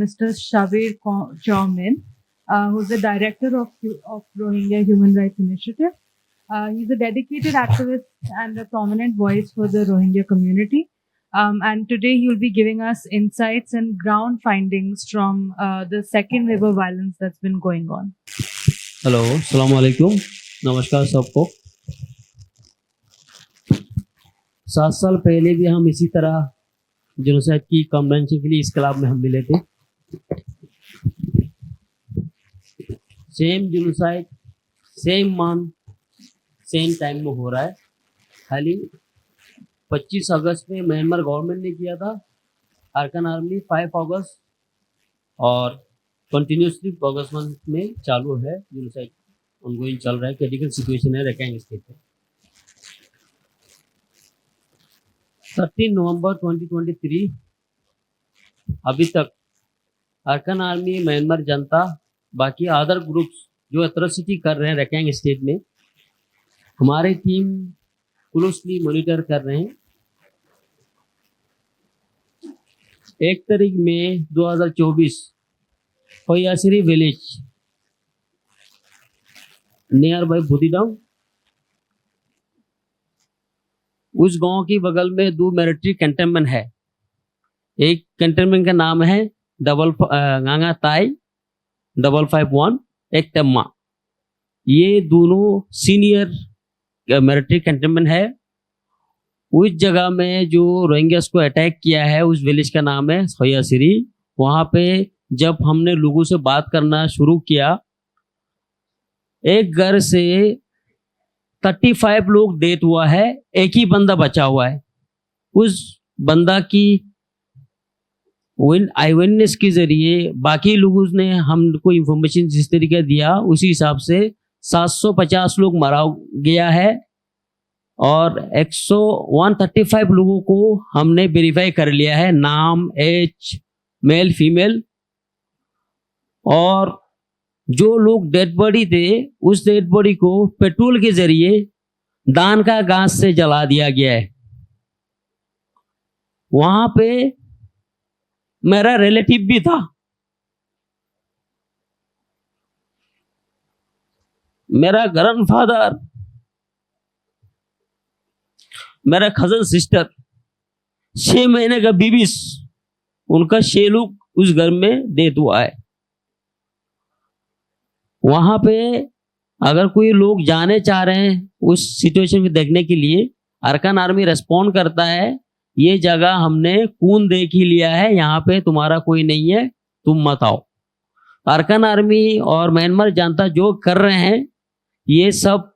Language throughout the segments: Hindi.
Mr. Shabir Chowmin, who's the director of Rohingya Human Rights Initiative. He's a dedicated activist and a prominent voice for the Rohingya community. And today he will be giving us insights and ground findings from the second wave of violence that's been going on. Hello, अस्सलाम वालेकुम, नमस्कार सबको। 7 साल पहले भी हम इसी तरह जेनोसाइड की कन्वेंशन के लिए इस क्लब में हम मिले थे। Same genocide same month same time में हो रहा है। खाली 25 अगस्त में म्यांमार गवर्नमेंट ने किया था, अरकान आर्मी 5 अगस्त और कंटिन्यूसली अगस्त मंथ में चालू है। जेनोसाइड ऑनगोइंग चल रहा है। क्रिटिकल सिचुएशन है रखाइन स्टेट में। 13 नवंबर 2023 अभी तक अरकान आर्मी, म्यांमार जनता, बाकी अदर ग्रुप्स जो एट्रोसिटी कर रहे हैं रखाइन स्टेट में, हमारी टीम क्लोजली मॉनिटर कर रहे हैं। 1 तारीख में 2024 होयासिरी विलेज नियर बाय बुदिडांग, उस गांव के बगल में 2 मिलिट्री कैंटोनमेंट है। एक कैंटोनमेंट का नाम है गांगा ताई 551, एक तम्मा। ये दोनों सीनियर मिलिट्री कैंटोनमेंट है। उस जगह में जो रोहिंग्यास को अटैक किया है, उस विलेज का नाम है होयासिरी। वहां पे जब हमने लोगों से बात करना शुरू किया, एक घर से 35 लोग डेथ हुआ है, एक ही बंदा बचा हुआ है। उस बंदा की आई विटनेस के जरिए बाकी लोगों ने हमको इंफॉर्मेशन जिस तरीके दिया, उसी हिसाब से 750 लोग मारा गया है और 135 लोगों को हमने वेरीफाई कर लिया है, नाम, एज, मेल, फीमेल। और जो लोग डेड बॉडी थे, उस डेड बॉडी को पेट्रोल के जरिए दान का घास से जला दिया गया है। वहां पे मेरा रिलेटिव भी था, मेरा ग्रैंडफादर, मेरा कजन सिस्टर, 6 महीने का बेबी, उनका 6 लोग उस घर में डेथ हुआ है। वहां पे अगर कोई लोग जाने चाह रहे हैं उस सिचुएशन को देखने के लिए, अरकान आर्मी रेस्पॉन्ड करता है, ये जगह हमने खून देख ही लिया है, यहाँ पे तुम्हारा कोई नहीं है, तुम मत आओ। अरकान आर्मी और म्यांमार जनता जो कर रहे हैं, ये सब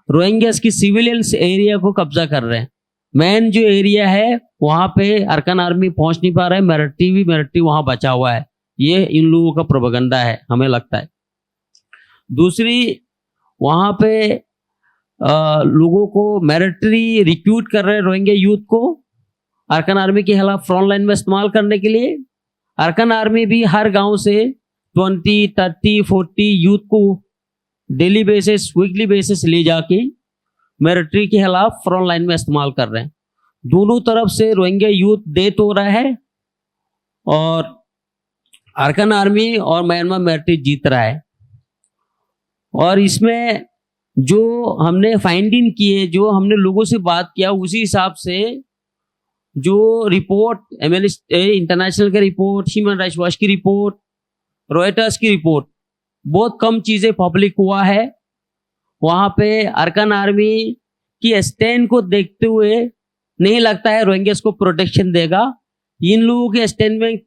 रोहिंग्यास की सिविलियंस एरिया को कब्जा कर रहे हैं। मेन जो एरिया है वहां पे अरकान आर्मी पहुंच नहीं पा रहा है। मिलिट्री वहां बचा हुआ है। ये इन लोगों का प्रोपेगेंडा है, हमें लगता है। दूसरी, वहां पे लोगों को मिलिट्री रिक्रूट कर रहे हैं, रोहिंग्या यूथ को अरकान आर्मी के खिलाफ फ्रंट लाइन में इस्तेमाल करने के लिए। अरकान आर्मी भी हर गांव से 20, 30, 40 यूथ को डेली बेसिस, वीकली बेसिस ले जाके मिलिट्री के खिलाफ फ्रंट लाइन में इस्तेमाल कर रहे हैं। दोनों तरफ से रोहिंग्या यूथ डेथ हो रहा है और अरकान आर्मी और म्यांमार मिलिट्री जीत रहा है। और इसमें जो हमने फाइंडिंग किए, जो हमने लोगों से बात किया, उसी हिसाब से जो रिपोर्ट इंटरनेशनल का रिपोर्ट, ह्यूमन राइट्स वॉच की रिपोर्ट, रॉयटर्स की रिपोर्ट, बहुत कम चीजें पब्लिक हुआ है। वहां पे अरकान आर्मी की स्टैंड को देखते हुए नहीं लगता है रोहिंग्यास को प्रोटेक्शन देगा। इन लोगों के स्टेटमेंट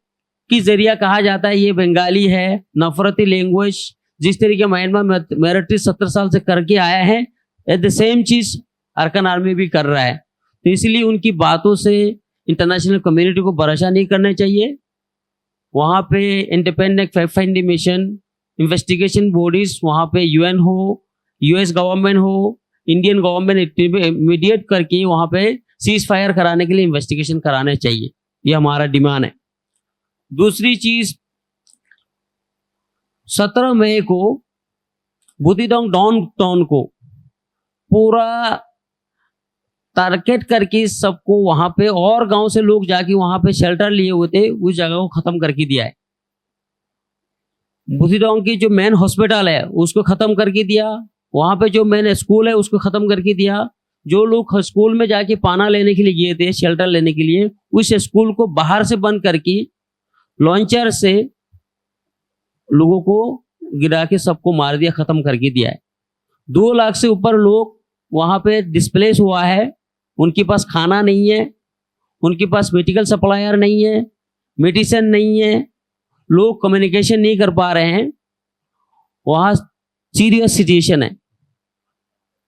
की जरिया कहा जाता है ये बंगाली है, नफरती लैंग्वेज, जिस तरीके म्यांमार मिलिट्री 70 साल से करके आया है, एट द सेम चीज अरकान आर्मी भी कर रहा है। तो इसलिए उनकी बातों से इंटरनेशनल कम्युनिटी को भरोसा नहीं करना चाहिए। वहां पे independent fact finding mission, investigation bodies, वहां पे यूएन हो, यूएस गवर्नमेंट हो, इंडियन गवर्नमेंट इमीडिएट करके वहां पे सीज फायर कराने के लिए इन्वेस्टिगेशन कराने चाहिए। ये हमारा डिमांड है। दूसरी चीज, 17 मई को बुदिडांग डाउन टाउन को पूरा टारगेट करके सबको वहां पे, और गांव से लोग जाके वहां पे शेल्टर लिए हुए थे, उस जगह को खत्म करके दिया है। बुद्धिडोंग की जो मेन हॉस्पिटल है उसको खत्म करके दिया, वहां पे जो मेन स्कूल है उसको खत्म करके दिया। जो लोग स्कूल में जाके पाना लेने के लिए गए थे, शेल्टर लेने के लिए, उस स्कूल को बाहर से बंद करके लॉन्चर से लोगों को गिरा के सबको मार दिया, खत्म करके दिया है। 2 लाख से ऊपर लोग वहां पे डिस्प्लेस हुआ है, उनके पास खाना नहीं है, उनके पास मेडिकल सप्लायर नहीं है, मेडिसिन नहीं है, लोग कम्युनिकेशन नहीं कर पा रहे हैं। वहां सीरियस सिचुएशन है।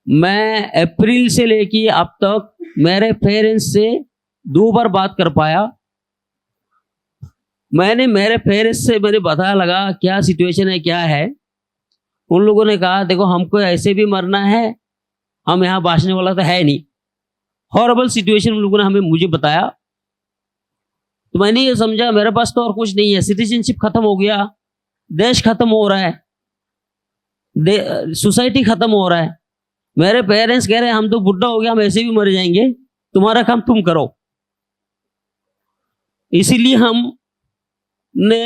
मैं अप्रैल से लेके अब तक मेरे पेरेंट्स से 2 बार बात कर पाया। मैंने मेरे पेरेंट्स से मैंने बताया लगा क्या सिचुएशन है, क्या है। उन लोगों ने कहा देखो हमको ऐसे भी मरना है, हम यहाँ बांचने वाला तो है नहीं। हॉरेबल सिचुएशन उन लोगों ने मुझे बताया। तो मैंने ये समझा मेरे पास तो और कुछ नहीं है, सिटीजनशिप खत्म हो गया, देश खत्म हो रहा है, सोसाइटी खत्म हो रहा है। मेरे पेरेंट्स कह रहे हैं हम तो बुढ़ा हो गया, हम ऐसे भी मर जाएंगे, तुम्हारा काम तुम करो। इसीलिए हमने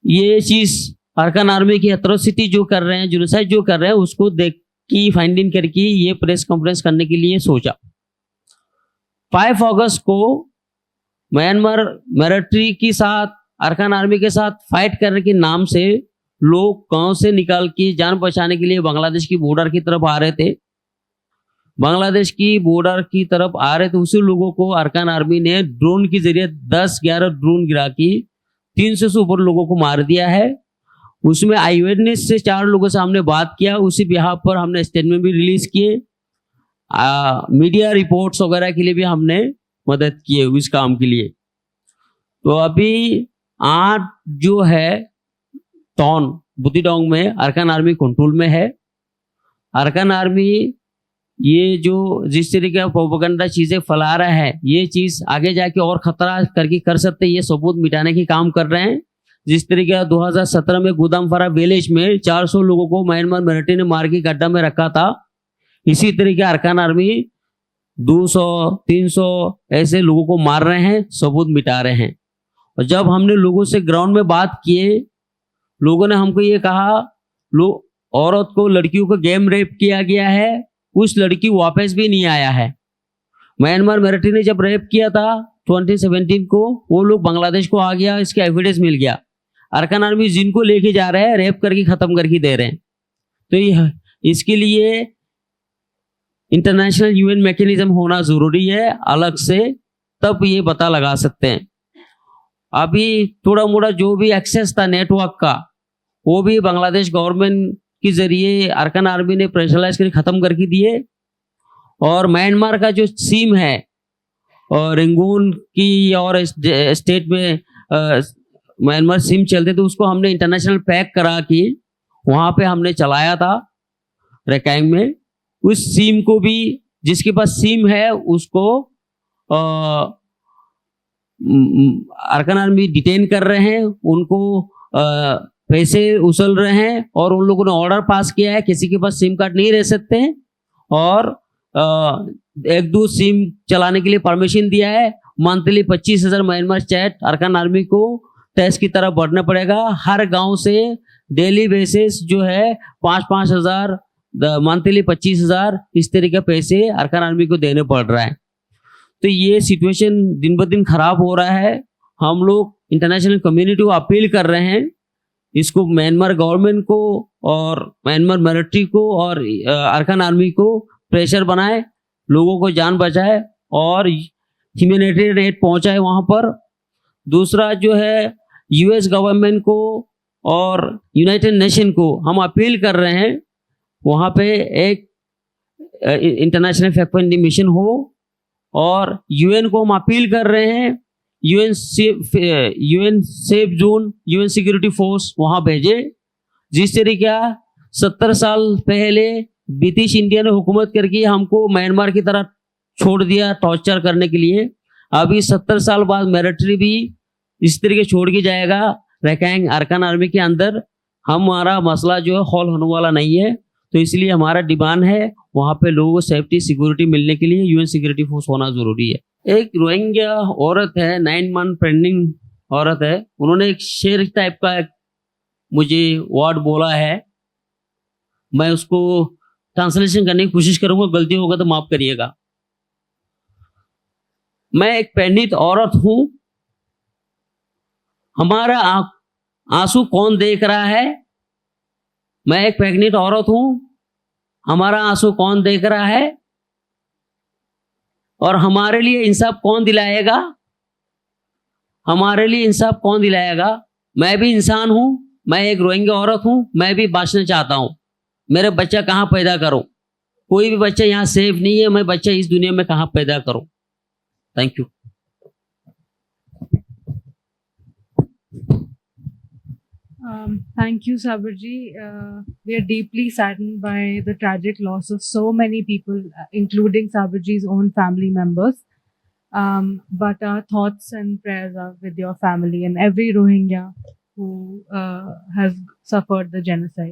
ये चीज अरकान आर्मी की एट्रोसिटी जो कर रहे हैं, जेनोसाइड जो कर रहे हैं, उसको देख की फाइंडिंग करके ये प्रेस कॉन्फ्रेंस करने के लिए सोचा। 5 अगस्त को म्यांमार मिलिट्री के साथ, अरकान आर्मी के साथ फाइट करने के नाम से लोग गांव से निकाल के जान बचाने के लिए बांग्लादेश की बॉर्डर की तरफ आ रहे थे। बांग्लादेश की बॉर्डर की तरफ आ रहे थे, उसी लोगों को अरकान आर्मी ने ड्रोन के जरिए 10-11 ड्रोन गिरा के 300 से ऊपर लोगों को मार दिया है। उसमें आई विटनेस से 4 लोगों से हमने बात किया, उसी बिहाफ पर हमने स्टेटमेंट भी रिलीज किए। मीडिया रिपोर्ट्स वगैरह के लिए भी हमने मदद की है इस काम के लिए। तो अभी 8 जो है टाउन बुद्धिडोंग में अरकान आर्मी कंट्रोल में है। अरकान आर्मी ये जो जिस तरीके का प्रोपेगेंडा चीजें फैला रहा है, ये चीज आगे जाके और खतरा करके कर सकते, ये सबूत मिटाने की काम कर रहे हैं। जिस तरीके का 2017 में गुदामफारा विलेज में 400 लोगों को म्यांमार मिलिट्री ने मार के गड्ढा में रखा था, इसी तरीके अरकान आर्मी 200-300 ऐसे लोगों को मार रहे हैं, सबूत मिटा रहे हैं। और जब हमने लोगों से ग्राउंड में बात किए, लोगों ने हमको ये कहा औरत को, लड़कियों को गेम रेप किया गया है, उस लड़की वापस भी नहीं आया है। म्यांमार मिलिट्री ने जब रेप किया था 2017 को, वो लोग बांग्लादेश को आ गया, इसका एविडेंस मिल गया। अरकान आर्मी जिनको लेके जा रहे हैं रेप करके खत्म करके दे रहे हैं। तो ये इसके लिए इंटरनेशनल यूएन मैकेनिज्म होना जरूरी है अलग से, तब ये पता लगा सकते हैं। अभी थोड़ा मोड़ा जो भी एक्सेस था नेटवर्क का, वो भी बांग्लादेश गवर्नमेंट के जरिए अरकान आर्मी ने प्रेशराइज करके खत्म करके दिए। और म्यांमार का जो सिम है और रेंगून की और स्टेट में म्यांमार सिम चलते थे, उसको हमने इंटरनेशनल पैक करा के वहां पे हमने चलाया था रेकांग में। उस सिम को भी, जिसके पास सिम है उसको अरकान आर्मी डिटेन कर रहे हैं, उनको पैसे उछल रहे हैं। और उन लोगों ने ऑर्डर पास किया है किसी के पास सिम कार्ड नहीं रह सकते हैं, और 1-2 सिम चलाने के लिए परमिशन दिया है। मंथली 25,000 म्यांमार चैट अरकान आर्मी को टैक्स की तरफ बढ़ना पड़ेगा। हर गांव से डेली बेसिस जो है 5-5 हजार, मंथली 25,000, इस तरह के पैसे अरकान आर्मी को देने पड़ रहा है। तो ये सिचुएशन दिन ब दिन खराब हो रहा है। हम लोग इंटरनेशनल कम्युनिटी को अपील कर रहे हैं, इसको म्यांमार गवर्नमेंट को और म्यांमार मिलिट्री को और अरकान आर्मी को प्रेशर बनाए, लोगों को जान बचाए और ह्यूमैनिटेरियन एड पहुंचाए वहां पर। दूसरा जो है यूएस गवर्नमेंट को और यूनाइटेड नेशन को हम अपील कर रहे हैं, वहां पे एक इंटरनेशनल फैक्ट फाइंडिंग मिशन हो। और यूएन को हम अपील कर रहे हैं, UN safe zone, UN security force वहां भेजे। जिस तरीके 70 साल पहले ब्रिटिश इंडिया ने हुकूमत करके हमको म्यांमार की तरह छोड़ दिया टॉर्चर करने के लिए, अभी 70 साल बाद मिलिट्री भी इस तरीके छोड़ के जाएगा रेकांग अरकान आर्मी के अंदर। हमारा मसला जो है हॉल होने वाला नहीं है। तो इसलिए हमारा डिमांड है वहाँ पे लोगों को सेफ्टी सिक्योरिटी मिलने के लिए यूएन सिक्योरिटी फोर्स होना जरूरी है। एक रोहिंग्या औरत है, 9 मंथ प्रेग्नेंट औरत है, उन्होंने एक शेर टाइप का मुझे वर्ड बोला है, मैं उसको ट्रांसलेशन करने की कोशिश करूंगा, गलती होगा तो माफ करिएगा। मैं एक प्रेग्नेंट औरत हूं, हमारा आंसू कौन देख रहा है? मैं एक प्रेग्नेंट औरत हूं, हमारा आंसू कौन देख रहा है? और हमारे लिए इंसाफ कौन दिलाएगा? हमारे लिए इंसाफ कौन दिलाएगा? मैं भी इंसान हूं, मैं एक रोहिंग्या औरत हूं, मैं भी बांचना चाहता हूं। मेरे बच्चा कहां पैदा करूं? कोई भी बच्चा यहां सेफ नहीं है, मैं बच्चा इस दुनिया में कहां पैदा करूं? Thank you. Thank you, Sabarji. We are deeply saddened by the tragic loss of so many people, including Sabarji's own family members. But our thoughts and prayers are with your family and every Rohingya who has suffered the genocide.